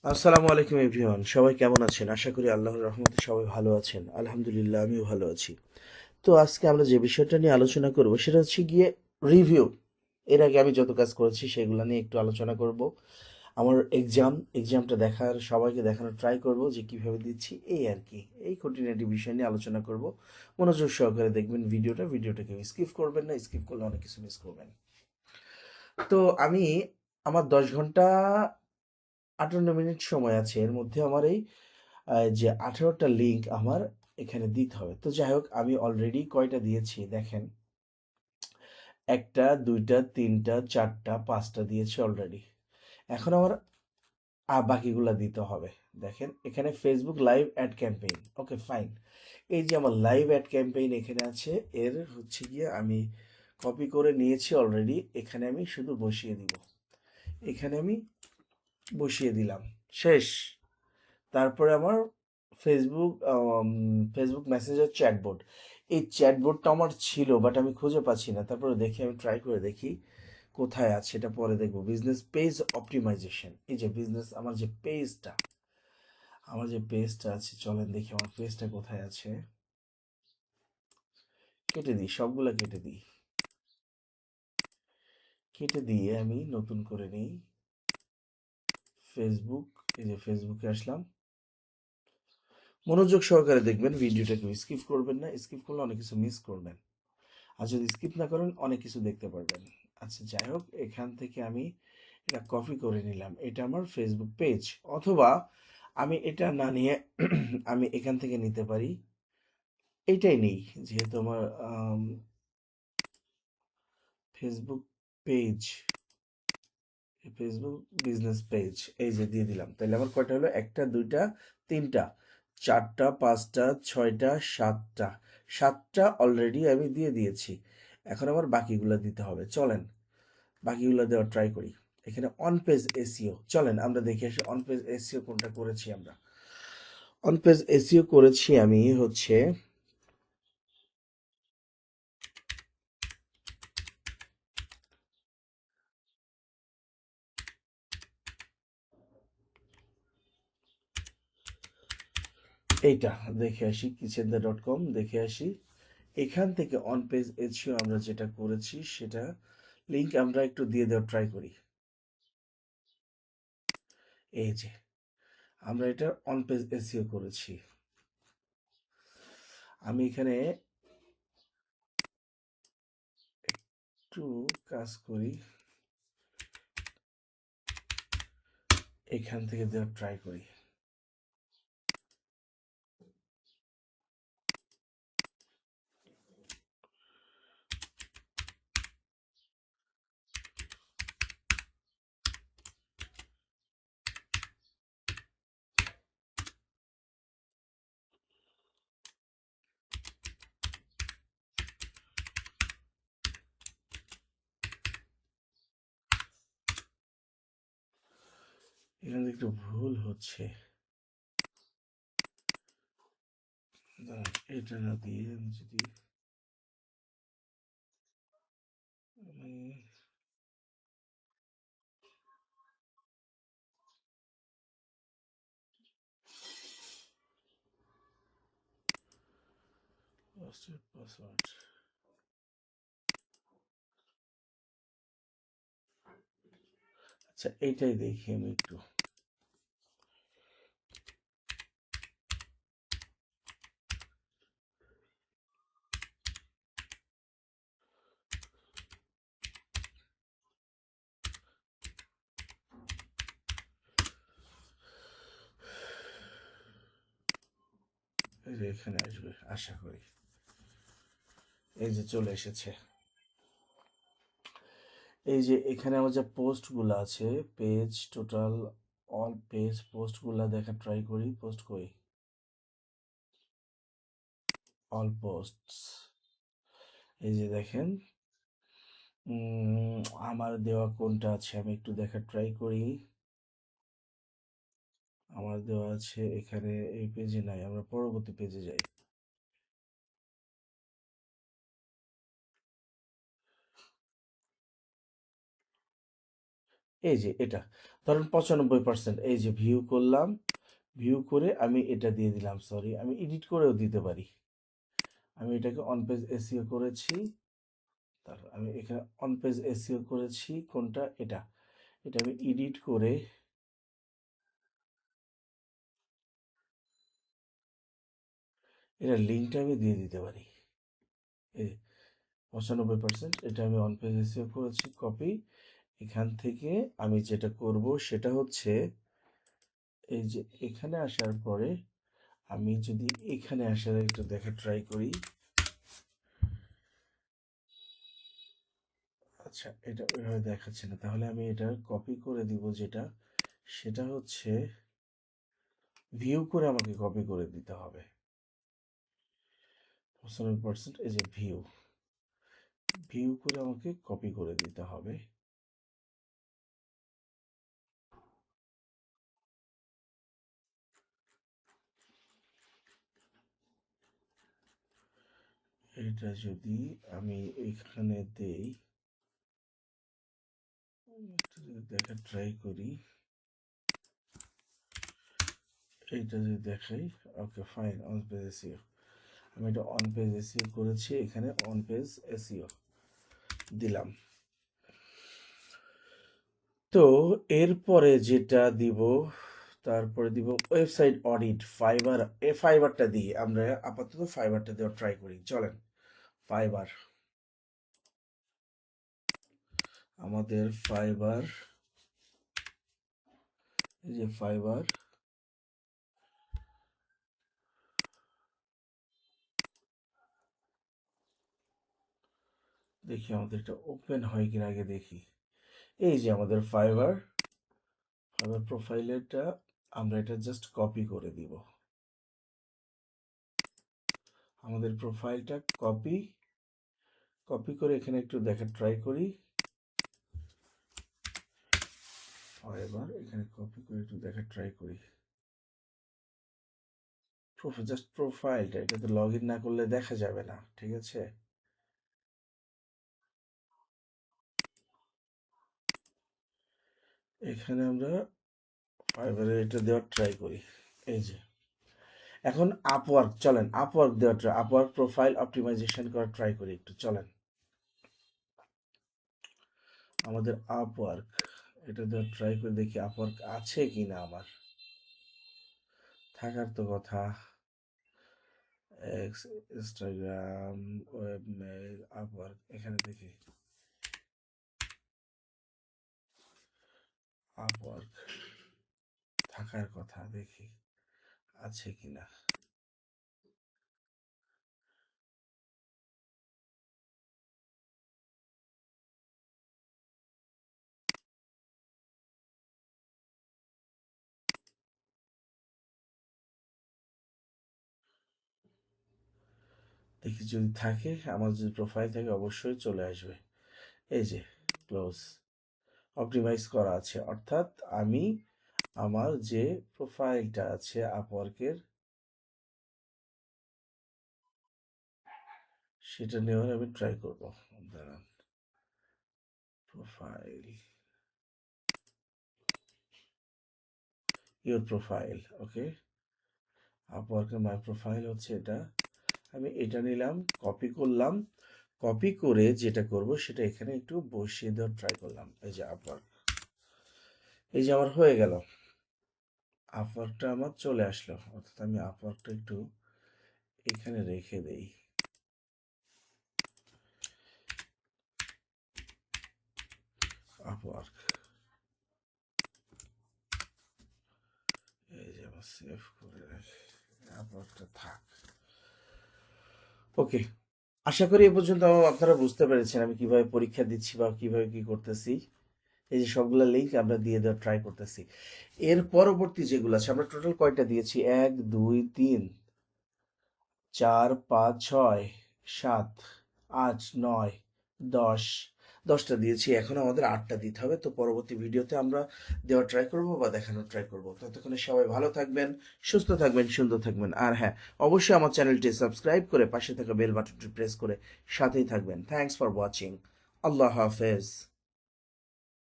আসসালামু আলাইকুম এভরিওয়ান, সবাই কেমন আছেন? আশা করি আল্লাহর রহমতে সবাই ভালো আছেন। আলহামদুলিল্লাহ, আমিও ভালো আছি। তো আজকে আমরা যে বিষয়টা নিয়ে আলোচনা করব সেটা হচ্ছে গিয়ে রিভিউ। এর আগে আমি যত কাজ করেছি সেগুলো নিয়ে একটু আলোচনা করব। আমার এক্সামটা সবাইকে দেখানোর ট্রাই করব যে কিভাবে দিচ্ছি, এই আর কি। এই খুঁটিনাটি বিষয় নিয়ে আলোচনা করব। মনোযোগ সহকারে দেখবেন ভিডিওটাকে স্কিপ করবেন না, স্কিপ করলে অনেক কিছু মিস করবেন। তো আমি আমার 10 ঘন্টা 58 মিনিট সময় আছে। এর মধ্যে আমার এই যে 18টা লিঙ্ক আমার এখানে দিতে হবে। তো যাই হোক, আমি অলরেডি কয়টা দিয়েছি দেখেন। একটা, দুইটা, তিনটা, চারটা, পাঁচটা দিয়েছি অলরেডি। এখন আমার বাকিগুলা দিতে হবে। দেখেন এখানে Facebook live ad campaign, okay fine. এই যে আমার লাইভ অ্যাড ক্যাম্পেইন এখানে আছে, এর হচ্ছে গিয়ে আমি কপি করে নিয়েছি অলরেডি। এখানে আমি শুধু বসিয়ে দিব। এখানে আমি বসিয়ে দিলাম, শেষ। তারপরে আমার ফেসবুক ফেসবুক মেসেঞ্জার চ্যাটবোর্ড। এই চ্যাটবোর্ডটা আমার ছিল, বাট আমি খুঁজে পাচ্ছি না। তারপরে দেখি, আমি ট্রাই করে দেখি কোথায় আছে। এটা পরে দেখবো। বিজনেস পেজ অপটিমাইজেশন, এই যে বিজনেস, আমার যে পেজটা আছে, চলেন দেখি আমার পেজটা কোথায় আছে। কেটে দিই, সবগুলা কেটে দিই। কেটে দিয়ে আমি নতুন করে নিই ফেসবুক। এই যে ফেসবুকে আসলাম। মনোযোগ সহকারে দেখবেন, ভিডিওটাকে স্কিপ করবেন না। স্কিপ করলে অনেক কিছু মিস করবেন। আর যদি স্কিপ না করেন অনেক কিছু দেখতে পারবেন। আচ্ছা যাই হোক, এখান থেকে আমি এটা কপি করে নিলাম। এটা আমার ফেসবুক পেজ। অথবা আমি এটা না নিয়ে আমি এখান থেকে নিতে পারি। এইটাই নেই, যেহেতু আমার Facebook page, Facebook business page, এই যে দিয়ে দিলাম। তাহলে আমার কয়টা হলো? একটা, দুইটা, তিনটা, চারটা, পাঁচটা, ছয়টা, সাতটা। সাতটা অলরেডি আমি দিয়ে দিয়েছি। এখন আমার বাকিগুলো দিতে হবে। চলেন বাকিগুলো দেওয়ার ট্রাই করি। এখানে অন পেজ এসইও, চলেন আমরা দেখে আসি অন পেজ এসইও কোনটা করেছি আমরা। অন পেজ এসইও করেছি আমি হচ্ছে এইটা। দেখে আসি কিচেনদা.com, দেখে আসি। এখান থেকে অন পেজ এসইও আমরা যেটা করেছি সেটা লিংক আমরা একটু দিয়ে দেওয়ার ট্রাই করি। এই যে আমরা এটা অন পেজ এসইও করেছি। আমি এখানে একটু কাজ করি, এখান থেকে দেওয়ার ট্রাই করি। এখানে একটু ভুল হচ্ছে। দাঁড়ান, এটা না দিয়ে আমি যদি আমি পাসওয়ার্ড, আচ্ছা এইটাই দেখি আমি একটু। এই যে এখানে আসবে আশা করি। এই যে চলে এসেছে। এই যে এখানে আমার যে পোস্টগুলো আছে, পেজ টোটাল, অল পেজ পোস্টগুলো দেখা ট্রাই করি। পোস্ট করি, অল পোস্টস। এই যে দেখেন, উম, আমার দেওয়া কোনটা আছে আমি একটু দেখা ট্রাই করি। আমার দেওয়া আছে এখানে, এই পেজে নাই, আমরা পরবর্তী পেজে যাই। এই যে এটা ধরেন 95%, এই যে ভিউ করলাম, ভিউ করে আমি এটা দিয়ে দিলাম, সরি আমি এডিট করেও দিতে পারি। আমি এটাকে অন পেজ এসইও করেছি, তারপর আমি এখানে অন পেজ এসইও করেছি কোনটা, এটা এটা আমি এডিট করে এটা লিঙ্কটা আমি দিয়ে দিতে পারি। এই 95%, এটা আমি অন পেজ এসইও করেছি, কপি। এখান থেকে আমি যেটা করব সেটা হচ্ছে এই যে এখানে আসার পরে আমি যদি এখানে আসার একটু দেখা ট্রাই করি, আচ্ছা এটা ওইভাবে দেখাচ্ছে না, তাহলে আমি এটা কপি করে দিব, যেটা সেটা হচ্ছে ভিউ করে আমাকে কপি করে দিতে হবে। 95%, এই যে ভিউ, ভিউ করে আমাকে কপি করে দিতে হবে। এটা যদি আমি এখানে দেই, একটু যদি দেখা ট্রাই করি, এইটা যদি দেখাই, okay fine, on page SEO, আমি এটা অন পেজ এসইও করেছি, এখানে অন পেজ এসইও দিলাম। তো এরপরে যেটা দিব, তারপরে দিব ওয়েবসাইট অডিট, ফাইবার। ফাইবারটা দিয়ে আমরা আপাতত ফাইবারটা দেওয়া ট্রাই করি, চলেন। ফাইবার, আমাদের ফাইবার, এই যে ফাইবার, দেখি আমাদের এটা ওপেন হয় কিনা আগে দেখি। এই যে আমাদের ফাইবার, ফাইবার প্রোফাইলেরটা, আমরা এটা জাস্ট কপি করে দিব, আমাদের প্রোফাইলটা কপি, কপি করে এখানে একটু দেখা ট্রাই করি। ফাইবার এখানে কপি করে একটু দেখা ট্রাই করি, জাস্ট প্রোফাইলটা, এটাতে লগ ইন না করলে দেখা যাবে না, ঠিক আছে। এখানে আমরা ফাইবারে এটা দেওয়ার ট্রাই করি, এই যে এখন আপওয়ার্ক, চলেন আপওয়ার্ক দেওয়ার ট্রাই, আপওয়ার্ক প্রোফাইল অপটিমাইজেশন করার ট্রাই করি একটু, চলেন। আমাদের আপওয়ার্ক, এটা দেওয়ার ট্রাই করে দেখি আপওয়ার্ক আছে কিনা, আমার থাকার তো কথা। X, Instagram, web mail, Upwork, এখানে দেখি আপওয়ার্ক থাকার কথা, দেখি আছে কিনা। দেখি যদি থাকে, আমার যদি প্রোফাইল থাকে অবশ্যই চলে আসবে। এই যে ক্লোজ, অপটিমাইজ করা আছে, অর্থাৎ আমি আমার যে প্রোফাইলটা আছে আপওয়ার্কের, সেটা নেওয়ার আমি ট্রাই করবো, দাঁড়ান। প্রোফাইল, ইউর প্রোফাইল, ওকে, আপওয়ার্কের মাই প্রোফাইল হচ্ছে এটা, আমি এটা নিলাম, কপি করলাম, কপি করে যেটা করব সেটা এখানে একটু বসিয়ে দেওয়ার ট্রাই করলাম, এই যে আপওয়ার্ক, এই যে আমার হয়ে গেল, আপওয়ার্কটা আমার চলে আসলো, অর্থাৎ আমি আপওয়ার্কটা একটু এখানে রেখে দেই, আপওয়ার্ক, এই যে আমার সেভ করে রাখি, আপওয়ার্কটা থাক, ওকে। আশা করি এ পর্যন্ত আপনারা বুঝতে পেরেছেন আমি কিভাবে পরীক্ষা দিচ্ছি বা কিভাবে কি করতেছি। এই যে সবগুলা লিঙ্ক আমরা দিয়ে দেওয়ার ট্রাই করতেছি। এর পরবর্তী যেগুলো আছে, আমরা টোটাল কয়টা দিয়েছি, 1 2 3 4 5 6 7 8 9 10, 10টা দিয়েছি, এখন আমাদের 8টা দিতে হবে। তো পরবর্তী ভিডিওতে আমরা দেওয়ার ট্রাই করব বা দেখানোর ট্রাই করব। ততক্ষণে সবাই ভালো থাকবেন, সুস্থ থাকবেন, সুন্দর থাকবেন, আর হ্যাঁ, অবশ্যই আমার চ্যানেলটি সাবস্ক্রাইব করে পাশে থাকা বেল বাটনটি প্রেস করে সাথেই থাকবেন। Thanks for watching. আল্লাহ হাফেজ।